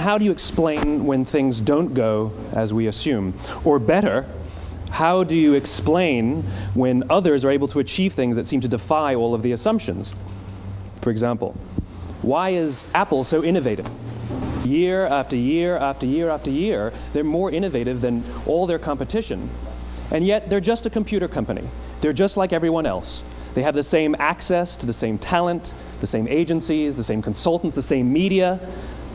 how do you explain when things don't go as we assume? Or better, how do you explain when others are able to achieve things that seem to defy all of the assumptions? For example, why is Apple so innovative? Year after year after year after year, they're more innovative than all their competition. And yet, they're just a computer company. They're just like everyone else. They have the same access to the same talent, the same agencies, the same consultants, the same media.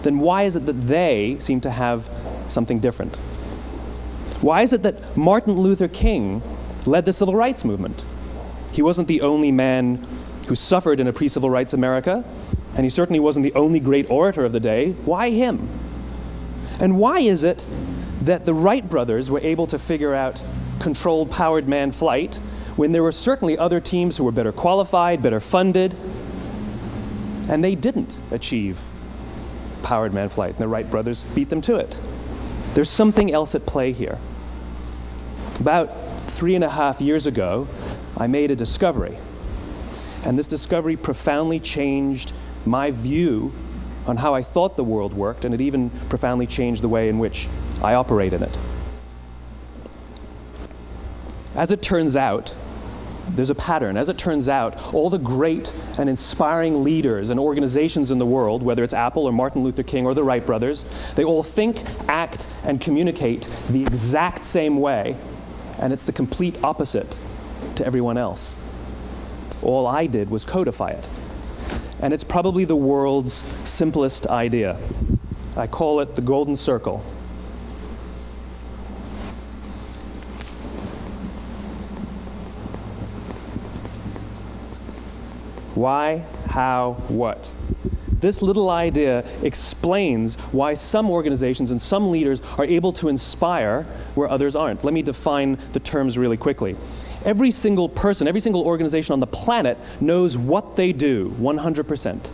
Then why is it that they seem to have something different? Why is it that Martin Luther King led the civil rights movement? He wasn't the only man who suffered in a pre-civil rights America, and he certainly wasn't the only great orator of the day. Why him? And why is it that the Wright brothers were able to figure out controlled powered manned flight when there were certainly other teams who were better qualified, better funded, and they didn't achieve powered manned flight, and the Wright brothers beat them to it? There's something else at play here. About 3.5 years ago, I made a discovery, and this discovery profoundly changed my view on how I thought the world worked, and it even profoundly changed the way in which I operate in it. As it turns out, there's a pattern. As it turns out, all the great and inspiring leaders and organizations in the world, whether it's Apple or Martin Luther King or the Wright brothers, they all think, act, and communicate the exact same way, and it's the complete opposite to everyone else. All I did was codify it. And it's probably the world's simplest idea. I call it the golden circle. Why, how, what? This little idea explains why some organizations and some leaders are able to inspire where others aren't. Let me define the terms really quickly. Every single person, every single organization on the planet knows what they do, 100%.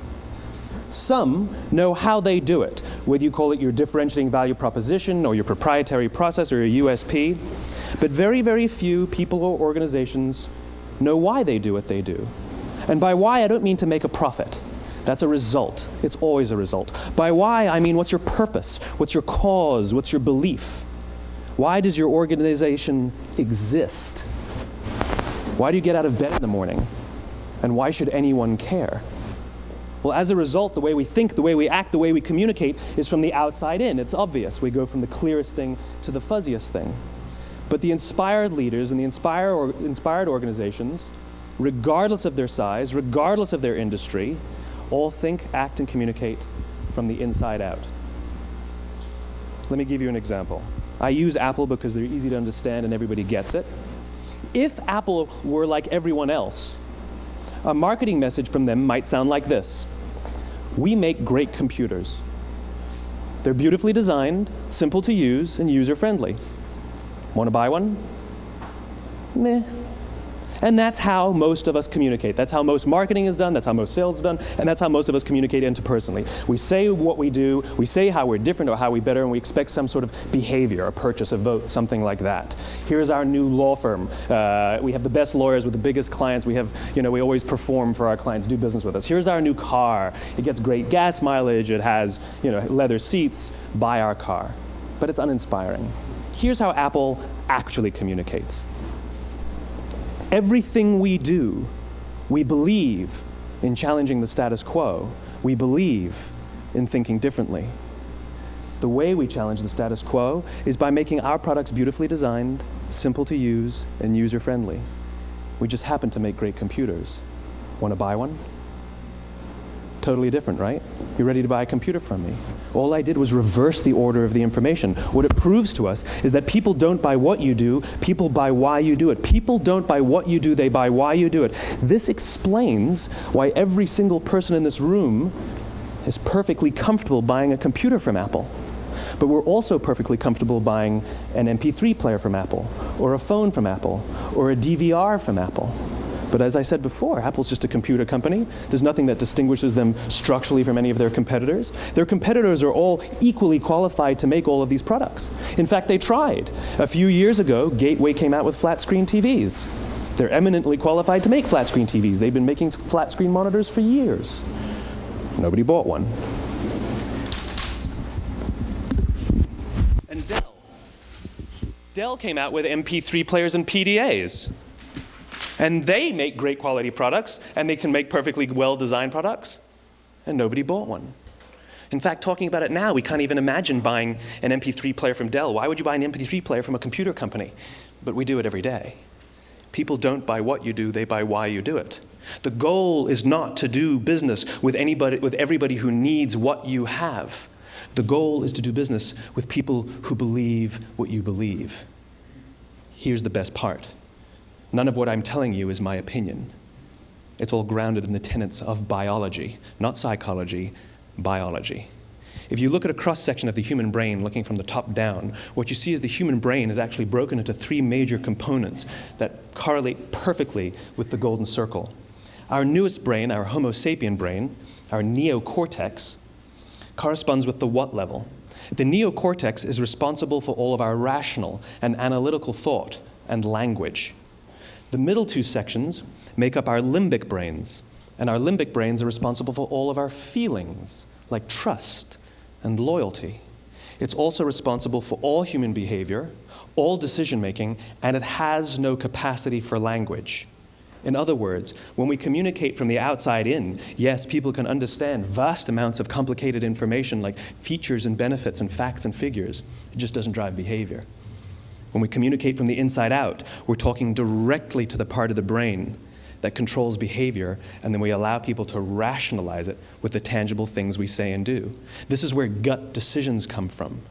Some know how they do it, whether you call it your differentiating value proposition or your proprietary process or your USP. But very, very few people or organizations know why they do what they do. And by why, I don't mean to make a profit. That's a result. It's always a result. By why, I mean what's your purpose? What's your cause? What's your belief? Why does your organization exist? Why do you get out of bed in the morning? And why should anyone care? Well, as a result, the way we think, the way we act, the way we communicate is from the outside in. It's obvious. We go from the clearest thing to the fuzziest thing. But the inspired leaders and the inspired organizations, regardless of their size, regardless of their industry, all think, act, and communicate from the inside out. Let me give you an example. I use Apple because they're easy to understand and everybody gets it. If Apple were like everyone else, a marketing message from them might sound like this. We make great computers. They're beautifully designed, simple to use, and user-friendly. Want to buy one? Meh. And that's how most of us communicate. That's how most marketing is done, that's how most sales is done, and that's how most of us communicate interpersonally. We say what we do, we say how we're different or how we're better, and we expect some sort of behavior, a purchase, a vote, something like that. Here's our new law firm. We have the best lawyers with the biggest clients. We have, we always perform for our clients, do business with us. Here's our new car. It gets great gas mileage. It has, leather seats. Buy our car. But it's uninspiring. Here's how Apple actually communicates. Everything we do, we believe in challenging the status quo. We believe in thinking differently. The way we challenge the status quo is by making our products beautifully designed, simple to use, and user-friendly. We just happen to make great computers. Want to buy one? Totally different, right? You're ready to buy a computer from me. All I did was reverse the order of the information. What it proves to us is that people don't buy what you do, people buy why you do it. People don't buy what you do, they buy why you do it. This explains why every single person in this room is perfectly comfortable buying a computer from Apple. But we're also perfectly comfortable buying an MP3 player from Apple, or a phone from Apple, or a DVR from Apple. But as I said before, Apple's just a computer company. There's nothing that distinguishes them structurally from any of their competitors. Their competitors are all equally qualified to make all of these products. In fact, they tried. A few years ago, Gateway came out with flat-screen TVs. They're eminently qualified to make flat-screen TVs. They've been making flat-screen monitors for years. Nobody bought one. Dell came out with MP3 players and PDAs. And they make great quality products, and they can make perfectly well-designed products, and nobody bought one. In fact, talking about it now, we can't even imagine buying an MP3 player from Dell. Why would you buy an MP3 player from a computer company? But we do it every day. People don't buy what you do, they buy why you do it. The goal is not to do business with everybody who needs what you have. The goal is to do business with people who believe what you believe. Here's the best part. None of what I'm telling you is my opinion. It's all grounded in the tenets of biology, not psychology, biology. If you look at a cross-section of the human brain, looking from the top down, what you see is the human brain is actually broken into three major components that correlate perfectly with the golden circle. Our newest brain, our Homo sapien brain, our neocortex, corresponds with the what level. The neocortex is responsible for all of our rational and analytical thought and language. The middle two sections make up our limbic brains, and our limbic brains are responsible for all of our feelings, like trust and loyalty. It's also responsible for all human behavior, all decision-making, and it has no capacity for language. In other words, when we communicate from the outside in, yes, people can understand vast amounts of complicated information like features and benefits and facts and figures. It just doesn't drive behavior. When we communicate from the inside out, we're talking directly to the part of the brain that controls behavior, and then we allow people to rationalize it with the tangible things we say and do. This is where gut decisions come from.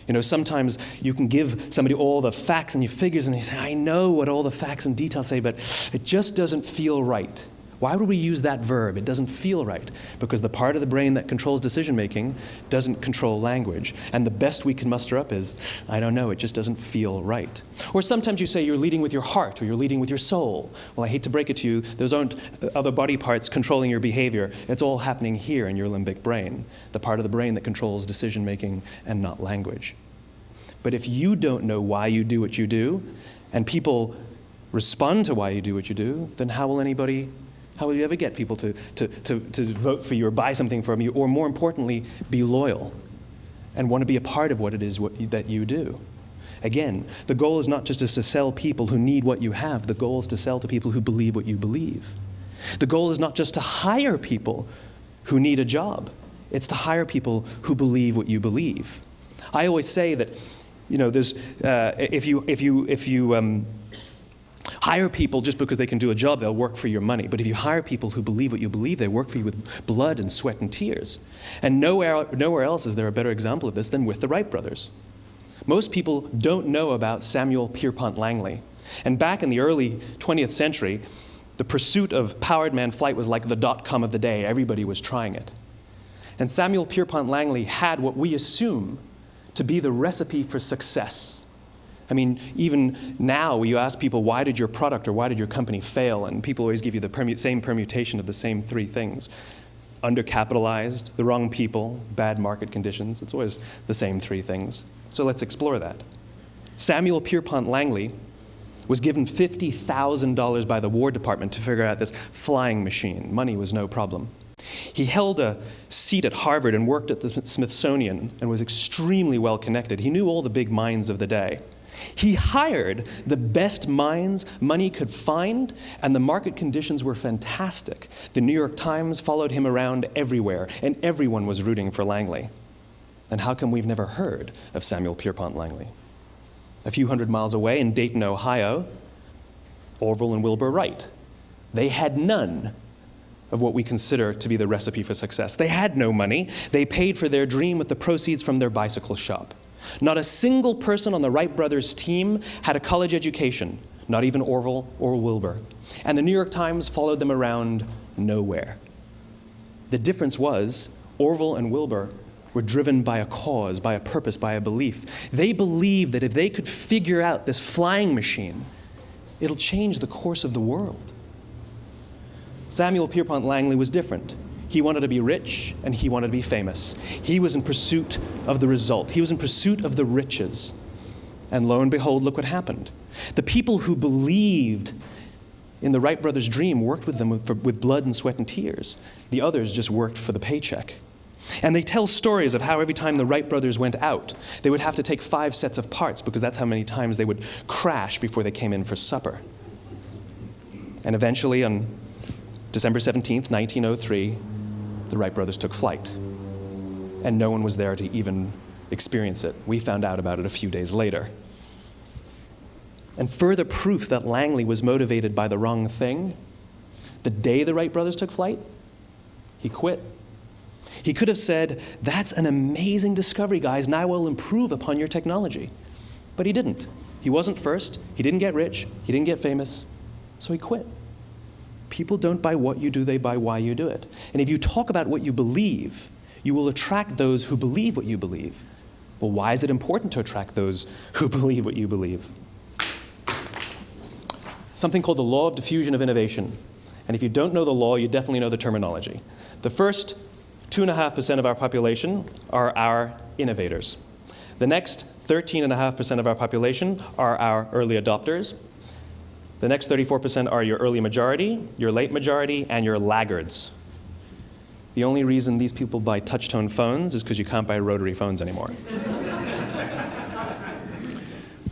You know, sometimes you can give somebody all the facts and your figures, and they say, I know what all the facts and details say, but it just doesn't feel right. Why would we use that verb? It doesn't feel right. Because the part of the brain that controls decision-making doesn't control language. And the best we can muster up is, I don't know, it just doesn't feel right. Or sometimes you say you're leading with your heart or you're leading with your soul. Well, I hate to break it to you, those aren't other body parts controlling your behavior. It's all happening here in your limbic brain, the part of the brain that controls decision-making and not language. But if you don't know why you do what you do, and people respond to why you do what you do, then how will you ever get people to vote for you or buy something from you, or more importantly, be loyal and want to be a part of what it is that you do? Again, the goal is not just to sell people who need what you have. The goal is to sell to people who believe what you believe. The goal is not just to hire people who need a job. It's to hire people who believe what you believe. I always say that, you know, there's if you hire people just because they can do a job, they'll work for your money. But if you hire people who believe what you believe, they work for you with blood and sweat and tears. And nowhere else is there a better example of this than with the Wright brothers. Most people don't know about Samuel Pierpont Langley. And back in the early 20th century, the pursuit of powered man flight was like the dot-com of the day. Everybody was trying it. And Samuel Pierpont Langley had what we assume to be the recipe for success. I mean, even now, you ask people, why did your product or why did your company fail? And people always give you the same permutation of the same three things. Undercapitalized, the wrong people, bad market conditions. It's always the same three things. So let's explore that. Samuel Pierpont Langley was given $50,000 by the War Department to figure out this flying machine. Money was no problem. He held a seat at Harvard and worked at the Smithsonian and was extremely well connected. He knew all the big minds of the day. He hired the best minds money could find, and the market conditions were fantastic. The New York Times followed him around everywhere, and everyone was rooting for Langley. And how come we've never heard of Samuel Pierpont Langley? A few hundred miles away in Dayton, Ohio, Orville and Wilbur Wright. They had none of what we consider to be the recipe for success. They had no money. They paid for their dream with the proceeds from their bicycle shop. Not a single person on the Wright brothers' team had a college education, not even Orville or Wilbur. And the New York Times followed them around nowhere. The difference was Orville and Wilbur were driven by a cause, by a purpose, by a belief. They believed that if they could figure out this flying machine, it'll change the course of the world. Samuel Pierpont Langley was different. He wanted to be rich, and he wanted to be famous. He was in pursuit of the result. He was in pursuit of the riches. And lo and behold, look what happened. The people who believed in the Wright brothers' dream worked with them with blood and sweat and tears. The others just worked for the paycheck. And they tell stories of how every time the Wright brothers went out, they would have to take 5 sets of parts because that's how many times they would crash before they came in for supper. And eventually, on December 17th, 1903, the Wright brothers took flight. And no one was there to even experience it. We found out about it a few days later. And further proof that Langley was motivated by the wrong thing, the day the Wright brothers took flight, he quit. He could have said, "That's an amazing discovery, guys. Now we'll improve upon your technology." But he didn't. He wasn't first. He didn't get rich. He didn't get famous. So he quit. People don't buy what you do, they buy why you do it. And if you talk about what you believe, you will attract those who believe what you believe. Well, why is it important to attract those who believe what you believe? Something called the law of diffusion of innovation. And if you don't know the law, you definitely know the terminology. The first 2.5% of our population are our innovators. The next 13.5% of our population are our early adopters. The next 34% are your early majority, your late majority, and your laggards. The only reason these people buy touch-tone phones is because you can't buy rotary phones anymore.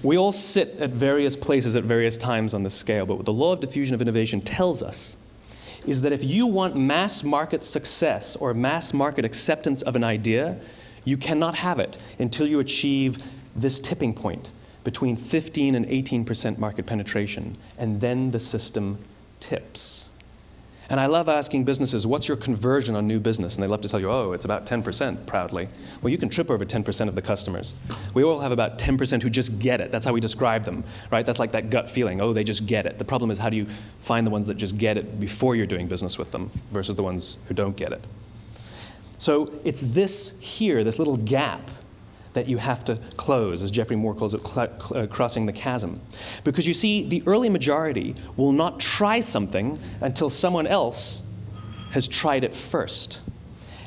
We all sit at various places at various times on the scale, but what the law of diffusion of innovation tells us is that if you want mass market success or mass market acceptance of an idea, you cannot have it until you achieve this tipping point between 15 and 18% market penetration, and then the system tips. And I love asking businesses, what's your conversion on new business? And they love to tell you, oh, it's about 10%, proudly. Well, you can trip over 10% of the customers. We all have about 10% who just get it. That's how we describe them, right? That's like that gut feeling, oh, they just get it. The problem is, how do you find the ones that just get it before you're doing business with them versus the ones who don't get it? So it's this here, this little gap, that you have to close, as Geoffrey Moore calls it, crossing the chasm. Because you see, the early majority will not try something until someone else has tried it first.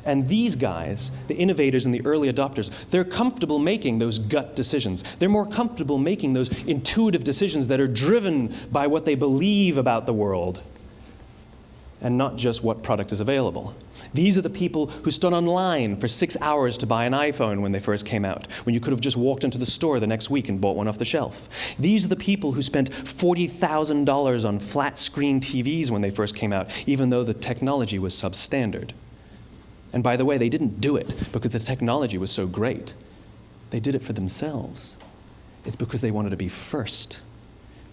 And these guys, the innovators and the early adopters, they're comfortable making those gut decisions. They're more comfortable making those intuitive decisions that are driven by what they believe about the world, and not just what product is available. These are the people who stood online for 6 hours to buy an iPhone when they first came out, when you could have just walked into the store the next week and bought one off the shelf. These are the people who spent $40,000 on flat-screen TVs when they first came out, even though the technology was substandard. And by the way, they didn't do it because the technology was so great. They did it for themselves. It's because they wanted to be first.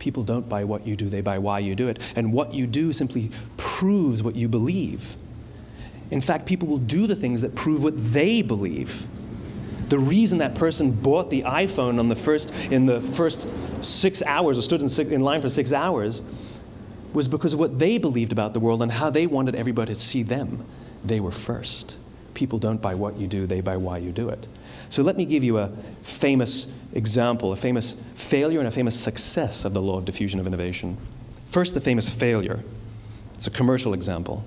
People don't buy what you do, they buy why you do it. And what you do simply proves what you believe. In fact, people will do the things that prove what they believe. The reason that person bought the iPhone in the first 6 hours, or stood in line for 6 hours, was because of what they believed about the world and how they wanted everybody to see them. They were first. People don't buy what you do, they buy why you do it. So let me give you a famous example, a famous failure and a famous success of the law of diffusion of innovation. First, the famous failure. It's a commercial example.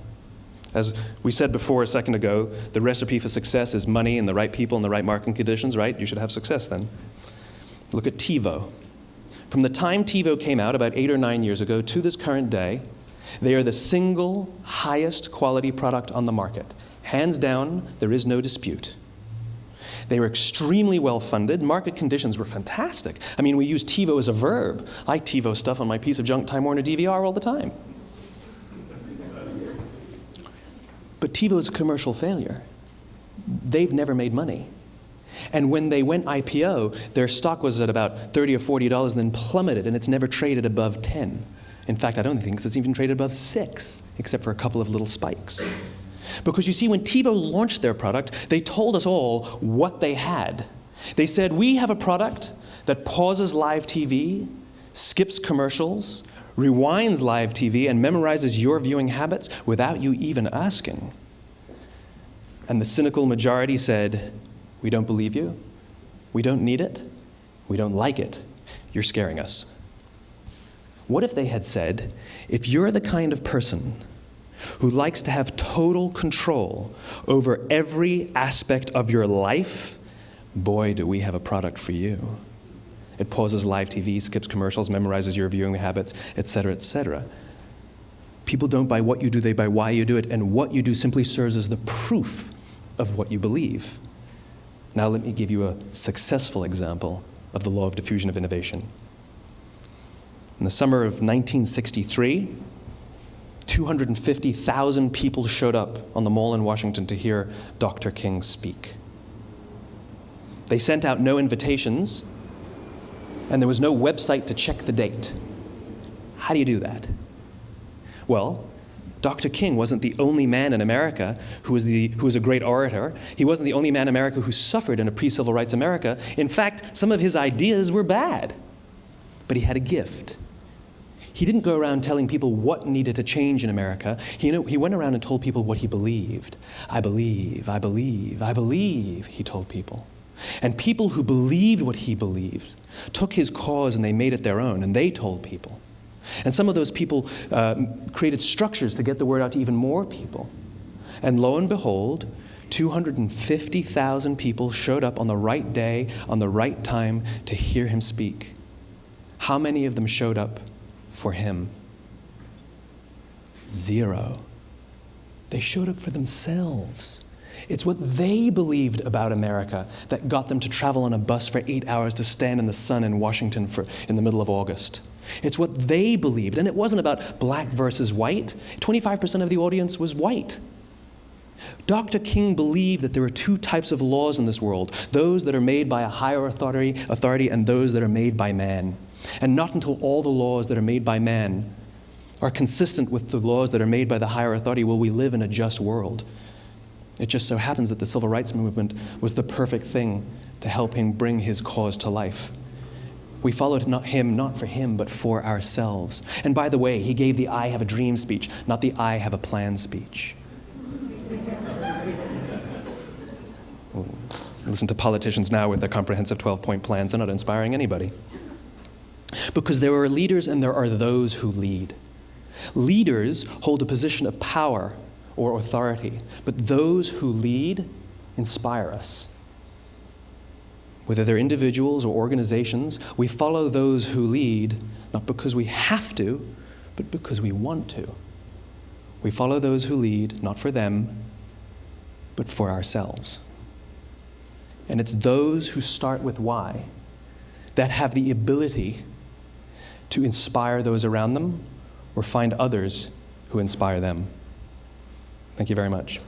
As we said before a second ago, the recipe for success is money and the right people and the right marketing conditions, right? You should have success then. Look at TiVo. From the time TiVo came out about 8 or 9 years ago to this current day, they are the single highest quality product on the market. Hands down, there is no dispute. They were extremely well funded. Market conditions were fantastic. I mean, we use TiVo as a verb. I TiVo stuff on my piece of junk Time Warner DVR all the time. But TiVo is a commercial failure. They've never made money. And when they went IPO, their stock was at about $30 or $40 and then plummeted, and it's never traded above 10. In fact, I don't think it's even traded above 6, except for a couple of little spikes. Because you see, when TiVo launched their product, they told us all what they had. They said, we have a product that pauses live TV, skips commercials, rewinds live TV, and memorizes your viewing habits without you even asking. And the cynical majority said, we don't believe you, we don't need it, we don't like it, you're scaring us. What if they had said, if you're the kind of person who likes to have total control over every aspect of your life, boy, do we have a product for you. It pauses live TV, skips commercials, memorizes your viewing habits, etc., etc. People don't buy what you do, they buy why you do it, and what you do simply serves as the proof of what you believe. Now let me give you a successful example of the law of diffusion of innovation. In the summer of 1963, 250,000 people showed up on the Mall in Washington to hear Dr. King speak. They sent out no invitations, and there was no website to check the date. How do you do that? Well, Dr. King wasn't the only man in America who was a great orator. He wasn't the only man in America who suffered in a pre-civil rights America. In fact, some of his ideas were bad. But he had a gift. He didn't go around telling people what needed to change in America. He went around and told people what he believed. I believe, I believe, I believe, he told people. And people who believed what he believed took his cause and they made it their own, and they told people. And some of those people created structures to get the word out to even more people. And lo and behold, 250,000 people showed up on the right day, on the right time to hear him speak. How many of them showed up for him? 0. They showed up for themselves. It's what they believed about America that got them to travel on a bus for 8 hours to stand in the sun in Washington in the middle of August. It's what they believed, and it wasn't about black versus white. 25% of the audience was white. Dr. King believed that there are 2 types of laws in this world, those that are made by a higher authority and those that are made by man. And not until all the laws that are made by man are consistent with the laws that are made by the higher authority will we live in a just world. It just so happens that the civil rights movement was the perfect thing to help him bring his cause to life. We followed him not for him, but for ourselves. And by the way, he gave the I have a dream speech, not the I have a plan speech. Listen to politicians now with their comprehensive 12-point plans. They're not inspiring anybody. Because there are leaders and there are those who lead. Leaders hold a position of power or authority, but those who lead inspire us. Whether they're individuals or organizations, we follow those who lead not because we have to, but because we want to. We follow those who lead not for them, but for ourselves. And it's those who start with why that have the ability to inspire those around them or find others who inspire them. Thank you very much.